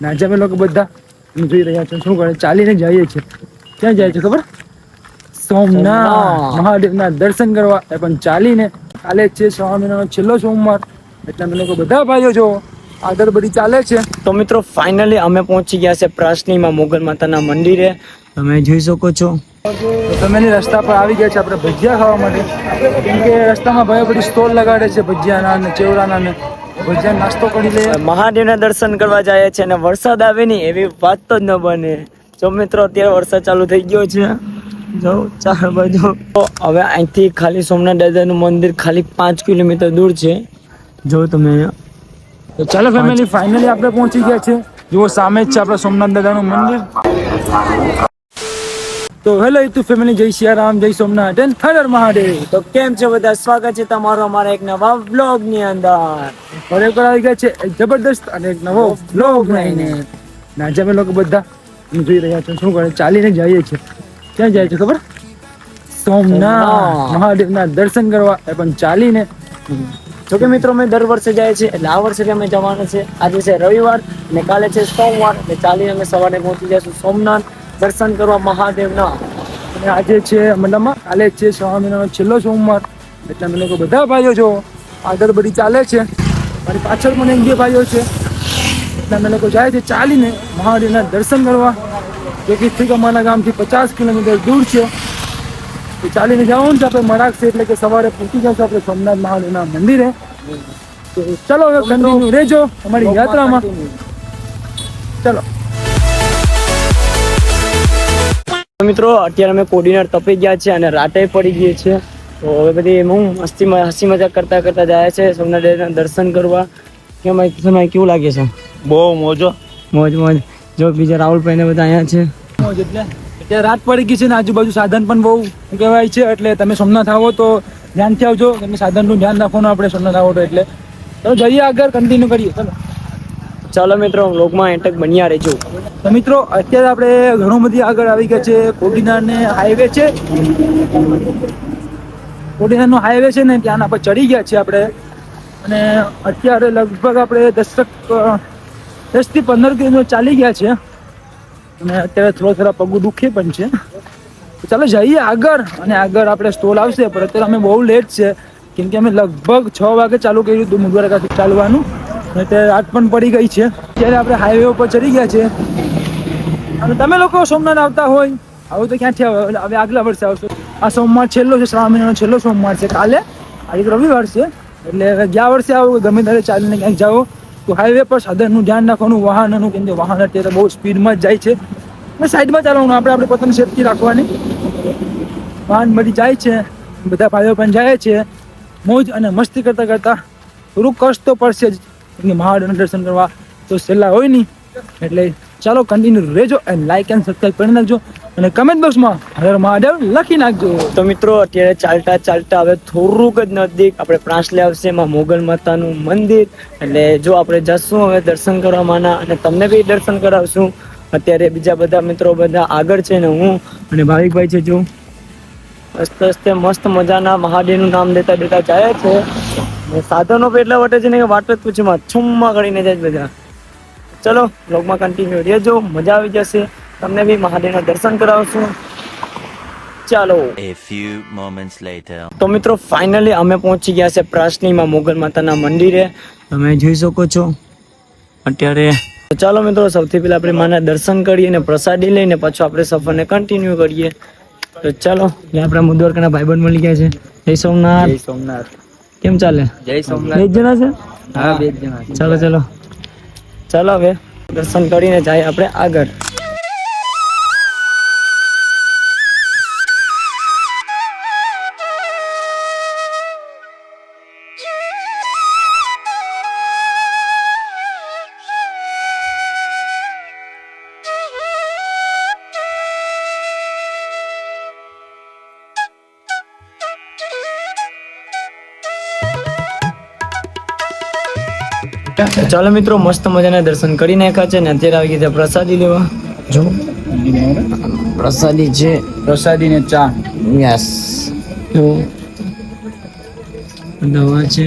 ને આજે અમે લોકો બધા જોઈ રહ્યા છો શું કરે, ચાલીને જઈએ છીએ. ક્યાં જાય છે ખબર? સોમનાથ મહાદેવના દર્શન કરવા, એ પણ ચાલીને. કાલે છે શ્રાવણ મહિનાનો છેલ્લો સોમવાર, એટલે અમે લોકો બધા ભાઈઓ જો આગળ બધી ચાલે છે. તો મિત્રો ફાઇનલી અમે પહોંચી ગયા છે પ્રાસનીમાં મોગલ માતાના મંદિરે. તમે જોઈ શકો છો. તો ફેમિલી રસ્તા પર આવી ગયા છે આપણે ભજીયા ખાવા માટે, કેમ કે રસ્તામાં ભાઈઓ બધી સ્ટોલ લગાડે છે ભજીયાના અને ચેવડાના ને. ભજીયા નાસ્તો કરી લે. મહાદેવના દર્શન કરવા જાય છે અને વરસાદ આવે ને એવી વાત તો જ ન બને. જો મિત્રો અત્યારે વરસાદ ચાલુ થઈ ગયો છે. જો ચાર બાજુ. તો હવે અહીંથી ખાલી સોમનાથ દાદાનું મંદિર ખાલી 5 કિલોમીટર દૂર છે. જો તમે. તો ચાલો ફેમિલી ફાઇનલી આપણે પહોંચી ગયા છે. જુઓ સામે જ છે આપણા સોમનાથ દાદાનું મંદિર. તો હેલો યુટ્યુબ ફેમિલી, જય સિયારામ, જય સોમનાથ એન્ડ હર હર મહાદેવ. તો કેમ છે બધા? સ્વાગત છે તમારું અમારા એક નવા વ્લોગ ની અંદર. ખરેખર આવી ગયા છે એક જબરદસ્ત અને એક નવો વ્લોગ લઈને. આજે અમે લોકો બધા જોઈ રહ્યા છો શું કરે, ચાલીને જઈએ છીએ. ક્યાં જાય છે ખબર? સોમનાથ મહાદેવના દર્શન કરવા, એ પણ ચાલીને. જો કે મિત્રો અમે દર વર્ષે જાય છે, એટલે આ વર્ષે અમે જવાના છે. આજે છે રવિવાર અને કાલે છે સોમવાર, એટલે ચાલીને અમે સવારે પહોંચી જઈશું સોમનાથ દર્શન કરવા મહાદેવના. અને આજે છે મતલબમાં કાલે છે શ્રાવણ મહિનાનો છેલ્લો સોમવાર, એટલે અમે લોકો બધા ભાઈઓ જો આગળ બધી ચાલે છે. મારી પાછળ પણ એક બે ભાઈઓ છે, એટલે અમે લોકો જાય છે ચાલીને મહાદેવના દર્શન કરવા, જે કે ઠીક અમારા ગામથી 50 કિલોમીટર દૂર છે. તો ચાલીને જવાનું છે આપણે મરાક છે, એટલે કે સવારે પહોંચી જશું આપણે સોમનાથ મહાદેવના મંદિરે. તો ચલો હવે કન્ટિન્યુ રહેજો અમારી યાત્રામાં. ચલો મિત્રો અત્યારે અમે કોડીનાર તપી ગયા છે અને રાતે પડી ગઈ છે. તો હવે બધી હસી મજાક કરતા કરતા જાય છે સોમનાથ દાદાના દર્શન કરવા. કેમ કેવું લાગે છે? બહુ મોજો મોજ મોજ. જો બીજા રાહુલભાઈ ને બધા અહીંયા છે. એટલે અત્યારે રાત પડી ગઈ છે ને આજુબાજુ સાધન પણ બહુ કહેવાય છે, એટલે તમે સોમનાથ આવો તો ધ્યાનથી આવજો. તમે સાધનનું ધ્યાન રાખવાનું આપણે સોમનાથ આવો તો. એટલે ચલો જઈએ આગળ, કન્ટિન્યુ કરીએ. ચલો ચાલો મિત્રો વ્લોગમાં એન્ટક બન્યા રહેજો. તો મિત્રો અત્યારે આપણે ઘણું બધી આગળ આવી ગયા છે. કોડીનારને હાઈવે છે, કોડીનારનો હાઈવે છે ને ત્યાં આપણે ચડી ગયા છે આપણે. અને અત્યારે લગભગ આપણે 10 થી 15 કિલોમીટર ચાલી ગયા છે. અને અત્યારે થોડા પગું દુખે પણ છે. તો ચાલો જઈએ આગળ, અને આગળ આપણે સ્ટોલ આવશે. પણ અત્યારે અમે બહુ લેટ છે, કેમ કે અમે લગભગ 6 વાગે ચાલુ કર્યું હતું મુંદ્વારાથી ચાલવાનું. અત્યારે રાત પણ પડી ગઈ છે. ત્યારે આપણે હાઈવે ઉપર ચડી ગયા છે. અને તમે લોકો સોમનાથ આવતા હોય, આવું તો ક્યાંથી આવે? હવે આગલા વર્ષે આવશો. આ સોમવાર છેલ્લો છે, શ્રાવણ મહિનાનો છેલ્લો સોમવાર છે કાલે. આજે રવિવાર છે, એટલે ગયા વર્ષે આવો ગમે ત્યારે ચાલીને ક્યાંક જાઓ તો હાઈવે પર સાધનનું ધ્યાન રાખવાનું, વાહનનું, કેમ કે વાહન અત્યારે બહુ સ્પીડમાં જ જાય છે. અને સાઈડમાં ચાલવાનું, આપણે પોતાની સેફટી રાખવાની. વાહન બધી જાય છે, બધા ભાઈઓ પણ જાય છે મોજ અને મસ્તી કરતા કરતા. થોડુંક કષ્ટ તો પડશે જ, કેમ કે મહાદેવના દર્શન કરવા તો સહેલા હોય નહીં. એટલે ચાલો કન્ટિન્યુ રહેજો, એન્ડ લાઈક એન્ડ સબસ્ક્રાઈબ કરી નાખજો, અને કમેન્ટ બોક્સમાં હર હર મહાદેવ લખી નાખજો. તો મિત્રો અત્યારે ચાલતા ચાલતા હવે થોડુંક જ નજીક આપણે પ્રાસલે આવશે એમાં મોગલ માતાનું મંદિર. એટલે જો આપણે જશું હવે દર્શન કરવાના, અને તમને બી દર્શન કરાવશું. અત્યારે બીજા બધા મિત્રો બધા આગળ છે ને હું અને ભાવિકભાઈ છે. જો હસતે મસ્ત મજાના મહાદેવનું નામ લેતા દેતા જાય છે. સાધનો પણ એટલા વટે છે ને કે વાત જ પૂછમાં છુમ્મા કરીને જાય બધા. ચલો બ્લોગમાં કન્ટિન્યુ રહેજો, મજા આવી જશે. તમને બી મહાદેવના દર્શન કરાવશું. ચાલો. A few moments later. તો મિત્રો ફાઇનલી અમે પહોંચી ગયા છે પ્રાસનીમાં મોગલ માતાના મંદિરે. તમે જોઈ શકો છો અત્યારે. ચાલો મિત્રો સૌથી પહેલા આપણે માના દર્શન કરીએ અને પ્રસાદી લઈને પાછું આપણે સફરને કન્ટિન્યુ કરીએ. તો ચાલો, આપણા મુદ્વારકાના ભાઈબંધ મળી ગયા છે. જય સોમનાથ. જય સોમનાથ. કેમ ચાલે? જય સોમનાથ. 2 જણા છે? હા, 2 જણા. ચાલો ચાલો ચાલો હવે દર્શન કરીને જાય આપણે આગળ. ચાલો મિત્રો મસ્ત મજાના દર્શન કરી નાખ્યા છે ને અત્યારે આવી ગયા પ્રસાદી લેવા. જો પ્રસાદી છે, પ્રસાદી ને ચા. યસ. તો દવા છે.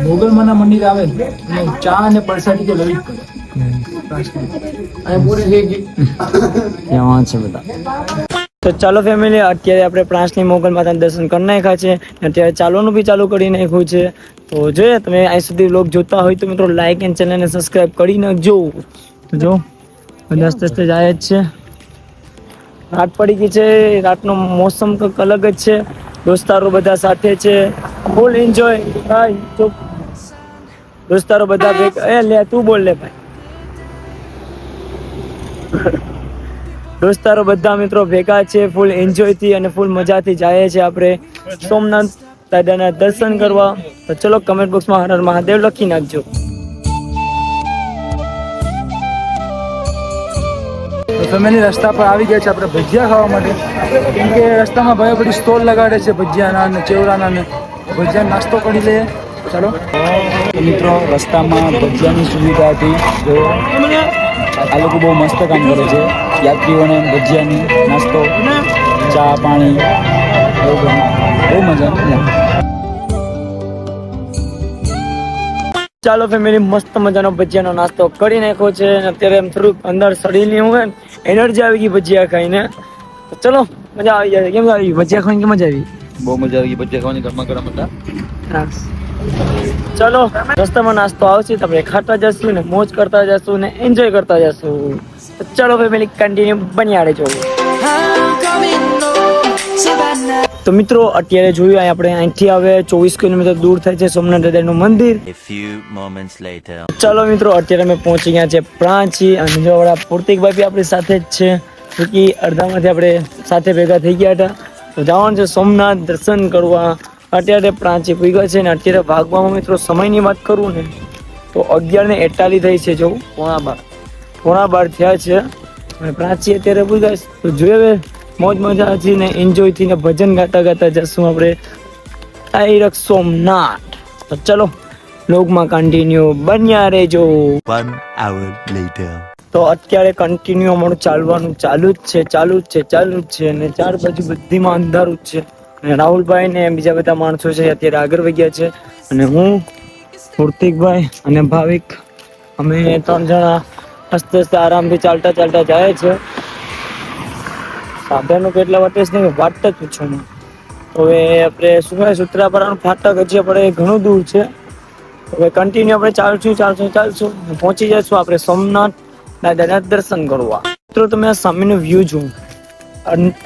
મોગલમાના મંદિર આવે એટલે ચા અને પ્રસાદી તો લેવી જ પડે. ત્યાં છે બધા. તો ચાલો ફેમિલી, અત્યારે આપણે પ્રાંસની મોગલ માતાના દર્શન કરી નાખ્યા છે. અત્યારે ચાલવાનું બી ચાલુ કરી નાખ્યું છે. તો જોઈએ તમે અહીં સુધી વ્લોગ જોતા હોય તો મિત્રો લાઈક એન્ડ ચેનલને સબસ્ક્રાઇબ કરી નાખજો. તો જો બધા આસ્તે જાય જ છે. રાત પડી ગઈ છે. રાતનો મોસમ કંઈક અલગ જ છે. દોસ્તારો બધા સાથે છે. Full enjoy. ભાઈ ચૂપ. દોસ્તારો બધા ભેગા. લે તું બોલ લે ભાઈ. દોસ્તારો બધા મિત્રો ભેગા છે. ફૂલ એન્જોય થી અને ફૂલ મજાથી જાય છે આપણે સોમનાથ દાદાના દર્શન કરવા. તો ચલો કમેન્ટ બોક્સમાં હર હર મહાદેવ લખી નાખજો. તો ફેમિલી રસ્તા પર આવી ગયા છે આપણે ભજીયા ખાવા માટે, કેમ કે રસ્તામાં ભાઈ બધી સ્ટોલ લગાડે છે ભજીયાના અને ચેવડાના ને. ભજીયા નાસ્તો કરી લઈએ. ચાલો મિત્રો, રસ્તામાં ભજીયાની સુવિધા હતી. જો આ લોકો બહુ મસ્ત કામ કરે છે. યાત્રીઓને ભજીયાની નાસ્તો, ચા પાણી એવું બધું બહુ મજા. ચાલો ફેમિલી, મસ્ત મજાનો ભજીયાનો નાસ્તો કરી નાખ્યો છે અને અત્યારે એમ થોડુંક અંદર સડી લીધું હોય ને, એનર્જી આવી ગઈ ભજીયા ખાઈને. તો ચલો મજા આવી જાય. કેમ આવી ભજીયા ખાઈને? મજા આવી? બહુ મજા આવી ભજીયા ખાવાની, ગરમા ગરમ હતા. ચલો રસ્તામાં નાસ્તો આવશે તો આપણે ખાતા જશું ને મોજ કરતા જશું ને એન્જોય કરતા જશું. તો ચલો ફેમિલી, કન્ટિન્યુ બન્યા રહેજો. તો મિત્રો અત્યારે જોયું આપણે અહીંથી હવે 24 કિલોમીટર દૂર થાય છે સોમનાથ દાદાનું મંદિર. A few moments later. ચાલો મિત્રો, અત્યારે અમે પહોંચી ગયા છે પ્રાંચી અને જો આપણા પૂર્તિકભાઈ બી આપણી સાથે જ છે. ક્યોંકિ અડધામાંથી આપણે સાથે ભેગા થઈ ગયા હતા. તો જવાનું છે સોમનાથ દર્શન કરવા. અત્યારે પ્રાંચી પૂગ્યા છે ને અત્યારે ભાગવામાં મિત્રો સમયની વાત કરું ને તો 11:41 થઈ છે. જો પોણા બાર થયા છે અને પ્રાંચી અત્યારે પૂગ્યા છે. તો જોઈએ મોજ મજાથી ને એન્જોય થી ને ભજન ગાતા ગાતા જશું આપણે ડાયરેક્ટ સોમનાથ. તો ચલો લોગમાં કન્ટિન્યુ બન્યા રહેજો. 1 hour later. તો અત્યારે કન્ટિન્યુ અમારું ચાલવાનું ચાલુ જ છે અને ચાર બાજુ બધીમાં અંધારું જ છે. અને રાહુલભાઈ ને બીજા બધા માણસો છે અત્યારે આગળ વહી ગયા છે અને હું, પૂર્તિકભાઈ અને ભાવિક અમે 3 જણા હસતે હસતે આરામથી ચાલતા જાય છે. સાધનો કેટલા વાટે છે ને વાત જ પૂછો ને. હવે આપણે શું કહેવાય, સૂત્રાપાડાનું ફાટક હજી આપણે ઘણું દૂર છે. હવે કન્ટિન્યુ આપણે ચાલશું પહોંચી જઈશું આપણે સોમનાથ દાદાના દર્શન કરવા. મિત્રો તમે આ સામેનો વ્યૂ જુઓ.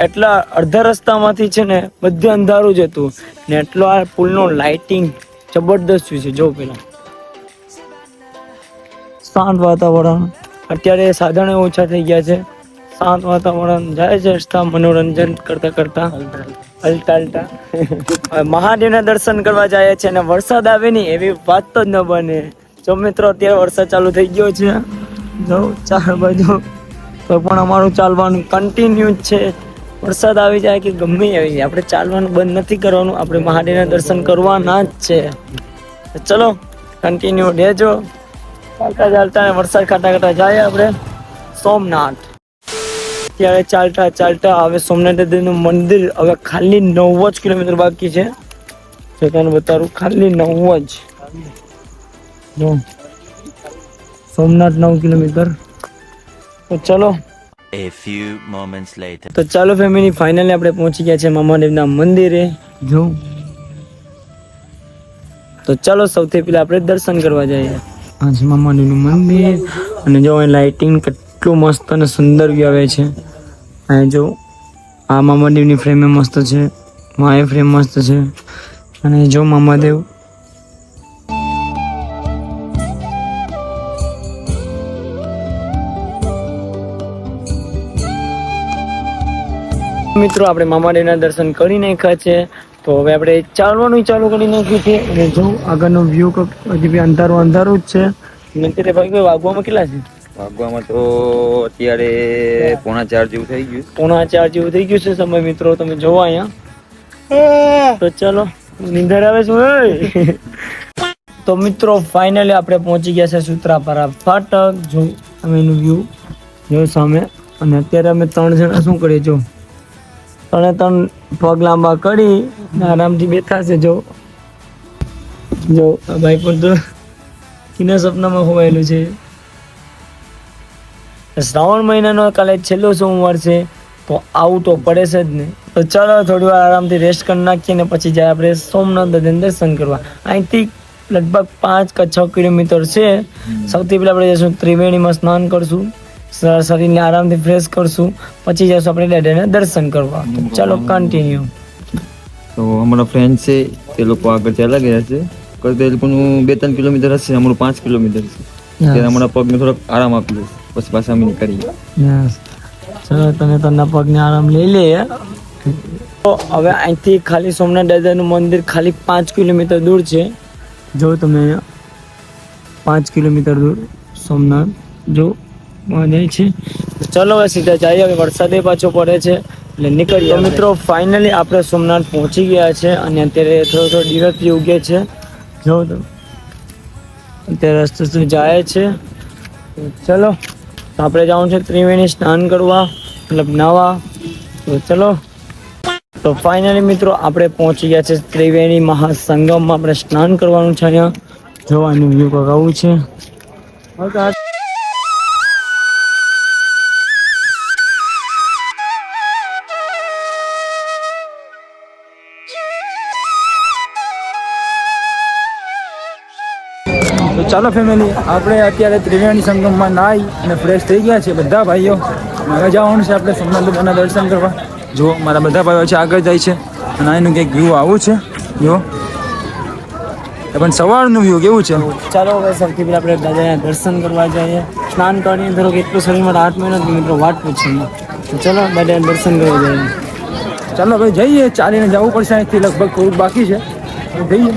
એટલા અડધા રસ્તામાંથી છે ને બધે અંધારું જ હતું ને એટલો આ પુલનો લાઇટિંગ જબરદસ્ત છે. જો પેલા શાંત વાતાવરણ. અત્યારે સાધનો ઓછા થઈ ગયા છે. શાંત વાતાવરણ જાય છે રસ્તા મનોરંજન કરતા હલતા. મહાદેવના દર્શન કરવા જાય છે અને વરસાદ આવે નહીં એવી વાત તો જ ન બને. જો મિત્રો અત્યારે વરસાદ ચાલુ થઈ ગયો છે. જો ચાર બાજુ તો પણ અમારું ચાલવાનું કન્ટિન્યુ જ છે. વરસાદ આવી જાય કે ગમે આવી જાય આપણે ચાલવાનું બંધ નથી કરવાનું. આપણે મહાદેવના દર્શન કરવાના જ છે. ચલો કન્ટિન્યુ રહેજો. ચાલતા અને વરસાદ ખાતા જાય આપણે સોમનાથ. ત્યારે ચાલતા હવે સોમનાથ દાદાનું મંદિર હવે ખાલી 9 જ કિલોમીટર બાકી છે. જો તમને બતાવું, ખાલી 9 જ. જો સોમનાથ 9 કિલોમીટર. તો ચલો A few moments later. તો ચાલો ફેમિલી, ફાઇનલી આપણે પહોંચી ગયા છે મામાદેવના મંદિરે. જો તો ચાલો સૌથી પહેલા આપણે દર્શન કરવા જઈએ. આ છે મામાદેવનું મંદિર અને જો અહીં લાઇટિંગ કેટલું મસ્ત અને સુંદર વ્યૂ આવે છે. અહીં જો આ મામાદેવની ફ્રેમ મસ્ત છે, માએ ફ્રેમ મસ્ત છે અને જો મામાદેવ. મિત્રો આપણે મામાદેવના દર્શન કરી નાખ્યા છે. તો હવે આપણે ચાલવાનું ચાલુ કરી નાખ્યું છે અને જો આગળનો વ્યૂ હજી બી અંધારું જ છે. અને અત્યારે ભાઈ વાગવામાં કેટલા છે? વાગવામાં તો અત્યારે 3:45 જેવું થઈ ગયું. 3:45 જેવું થઈ ગયું છે સમય. મિત્રો તમે જોવો અહીંયા. તો ચલો નીંદર આવે છે. તો મિત્રો ફાઇનલી આપણે પહોંચી ગયા છે સૂત્રાપાડા ફાટક. જો અમે એનું વ્યૂ જો સામે. અને અત્યારે અમે 3 જણા શું કરીએ, જો 3 પગ લાંબા કરી આરામથી બેઠા છે. જો આ ભાઈ પણ તો કિના સપનામાં ખોવાયેલું છે. શ્રાવણ મહિનાનો કાલે છેલ્લો સોમવાર છે, તો આવું તો પડે છે જ ને. તો ચાલો થોડી વાર આરામથી રેસ્ટ કરી નાખીએ ને પછી જાય આપણે સોમનાથ દાદાને દર્શન કરવા. અહીંથી લગભગ 5 કે 6 કિલોમીટર છે. સૌથી પહેલા આપણે જઈશું ત્રિવેણીમાં સ્નાન કરશું, શરીરને આરામથી ફ્રેશ કરશું, પછી જઈશું આપણે દાદાને દર્શન કરવા. તો ચાલો કન્ટિન્યુ. તો અમારા ફ્રેન્ડ છે તે લોકો આગળ ચાલ્યા ગયા છે. કરતા એ લોકોનું 2-3 કિલોમીટર હશે, અમારું 5 કિલોમીટર છે. ત્યારે અમારા પગને થોડોક આરામ આપ્યો, પછી પાછા અમે નીકળીએ. ચલો તમે તના પગને આરામ લઈ લે. તો હવે અહીંથી ખાલી સોમનાથ દાદાનું મંદિર ખાલી 5 કિલોમીટર દૂર છે. જો તમે 5 કિલોમીટર દૂર સોમનાથ જો જાય છે. ચલો હવે સીધા જઈએ. હવે વરસાદે પાછો પડે છે એટલે નીકળીએ. તો મિત્રો ફાઇનલી આપણે સોમનાથ પહોંચી ગયા છે અને અત્યારે થોડો દિવસ બી ઉગે છે. જો તમે અત્યારે રસ્તે સુધી જાય છે. તો ચલો આપણે જવાનું છે ત્રિવેણી સ્નાન કરવા, મતલબ નાવા. તો ચલો. તો ફાઇનલી મિત્રો આપણે પહોંચી ગયા છે ત્રિવેણી મહાસંગમમાં. આપણે સ્નાન કરવાનું છે. અહીંયા જોવાનું વ્યૂ કંઈક આવું છે. તો ચાલો ફેમિલી, આપણે અત્યારે ત્રિવેણી સંગમમાં નાહી અને ફ્રેશ થઈ ગયા છે બધા ભાઈઓ. હવે જવાનું છે આપણે સોમનાથ દાદાના દર્શન કરવા. જો મારા બધા ભાઈઓ છે આગળ જાય છે અને અહીંનું કંઈક વ્યૂ આવું છે. જો પણ સવારનું વ્યૂ કેવું છે. ચાલો હવે સૌથી પહેલા આપણે દાદાના દર્શન કરવા જઈએ. સ્નાન કરીને થોડુંક એટલું શરીરમાં રાહત મળે નથી મિત્રો, વાત પૂછીએ. તો ચલો દાદાના દર્શન કરવા જઈએ. ચાલો ભાઈ જઈએ. ચાલીને જવું પડશે, અહીંથી લગભગ થોડુંક બાકી છે. જઈએ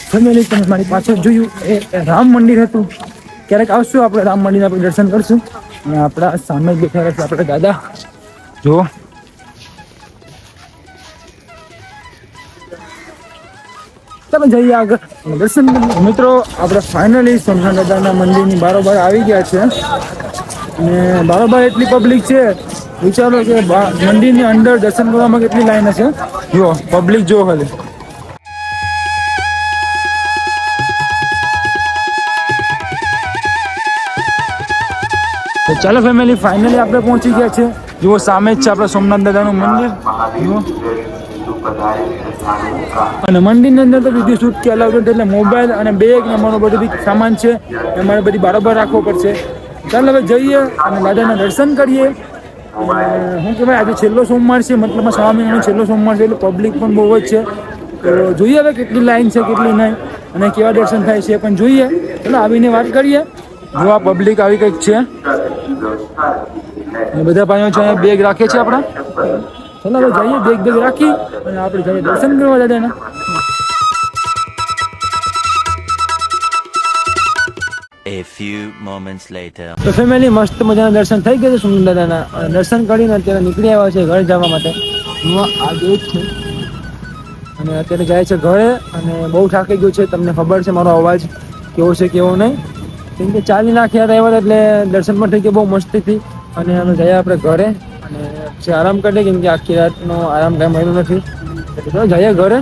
ફેમિલી. તમે મારી પાછળ જોયું એ રામ મંદિર હતું. ક્યારેક આવશું આપણે રામ મંદિરના આપણે દર્શન કરશું. અને આપણા સામે જ બેઠા રહેશે આપણે દાદા. જો તમે જઈએ આગળ દર્શન કરીએ. મિત્રો આપણે ફાઇનલી સોમનાથ દાદાના મંદિરની બારોબાર આવી ગયા છે અને બારોબાર એટલી પબ્લિક છે, વિચારો કે મંદિરની અંદર દર્શન કરવામાં કેટલી લાઈન હશે. જો પબ્લિક જો ખાલી. તો ચાલો ફેમિલી, ફાઇનલી આપણે પહોંચી ગયા છે. જુઓ સામે જ છે આપણે સોમનાથ દાદાનું મંદિર. જુઓ અને મંદિરની અંદર તો વિડીયો શૂટ કે અલાઉડ નથી, એટલે મોબાઈલ અને બેગ ને અમારો બધું બી સામાન છે અમારે બધી બરાબર રાખવો પડશે. ચાલો હવે જઈએ અને દાદાના દર્શન કરીએ. શું કહેવાય, આજે છેલ્લો સોમવાર છે, મતલબ શ્રાવણ મહિનાનો છેલ્લો સોમવાર છે, એટલે પબ્લિક પણ બહુ જ છે. તો જોઈએ હવે કેટલી લાઈન છે કેટલી નહીં અને કેવા દર્શન થાય છે પણ જોઈએ. ચાલો આવીને વાત કરીએ. જો આ પબ્લિક આવી કંઈક છે અને બધા ભાઈઓ છે અહીંયા બેગ રાખે છે આપણા. ચાલો હવે જઈએ, બેગ રાખી અને આપણે જઈએ દર્શન કરવા દાદાના. A few moments later. તો ફેમિલી મસ્ત મજાના દર્શન થઈ ગયા છે સોમનાથ દાદાના. દર્શન કરીને અત્યારે નીકળી આવ્યા છે ઘરે જવા માટે. આ ગેટ છે અને અત્યારે જાય છે ઘરે અને બહુ થાકી ગયું છે. તમને ખબર છે મારો અવાજ કેવો છે કેવો નહીં, કેમ કે ચાલી નાખ્યા હતા એવા, એટલે દર્શન પણ થઈ ગયા બહુ મસ્તીથી. અને અમે ગયા આપણે ઘરે અને પછી આરામ કરીએ, કેમ કે આખી રાતનો આરામ કાંઈ મળ્યો નથી. એટલે જઈએ ઘરે.